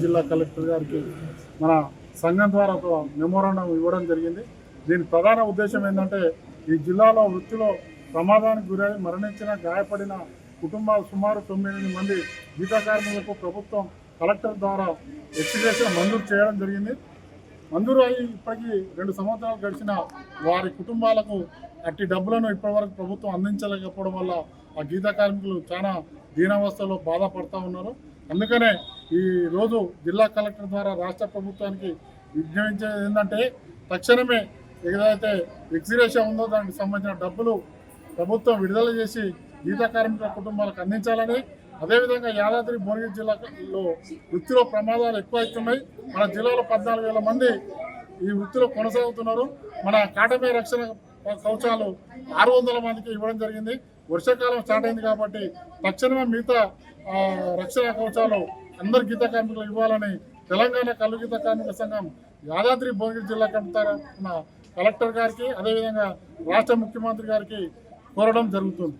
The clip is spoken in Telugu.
జిల్లా కలెక్టర్ గారికి మన సంఘం ద్వారా ఒక మెమోరాండం ఇవ్వడం జరిగింది. దీని ప్రధాన ఉద్దేశం ఏంటంటే ఈ జిల్లాలో వృత్తిలో ప్రమాదానికి గురై మరణించిన గాయపడిన కుటుంబాలు సుమారు 9 మంది గీతా కార్మికులకు ప్రభుత్వం కలెక్టర్ ద్వారా ఎక్స్గ్రేషన్ మంజూరు చేయడం జరిగింది. మంజూరు అయ్యి ఇప్పటికీ 2 సంవత్సరాలు గడిచిన వారి కుటుంబాలకు అట్టి డబ్బులను ఇప్పటివరకు ప్రభుత్వం అందించలేకపోవడం వల్ల ఆ గీతా కార్మికులు చాలా దీనావస్థలో బాధపడుతూ ఉన్నారు. అందుకనే ఈ రోజు జిల్లా కలెక్టర్ ద్వారా రాష్ట్ర ప్రభుత్వానికి విజ్ఞాపించేది ఏంటంటే తక్షణమే ఏదైతే ఎక్స్గ్రేషన్ ఉందో దానికి సంబంధించిన డబ్బులు ప్రభుత్వం విడుదల చేసి గీతా కార్మికుల కుటుంబాలకు అందించాలని, అదేవిధంగా యాదాద్రి భువనగిరి జిల్లాలో వృత్తిలో ప్రమాదాలు ఎక్కువవుతున్నాయి. మన జిల్లాలో 14,000 మంది ఈ వృత్తిలో కొనసాగుతున్నారు. మన కాటమే రక్షణ కవచాలు 600 మందికి ఇవ్వడం జరిగింది. వర్షాకాలం స్టార్ట్ అయింది కాబట్టి తక్షణమే మిగతా రక్షణ కవచాలు అందరు గీతా కార్మికులు ఇవ్వాలని తెలంగాణ కల్లు గీతా కార్మిక సంఘం యాదాద్రి భువనగిరి జిల్లా కమిటీ కలెక్టర్ గారికి అదేవిధంగా రాష్ట్ర ముఖ్యమంత్రి గారికి కోరడం జరుగుతుంది.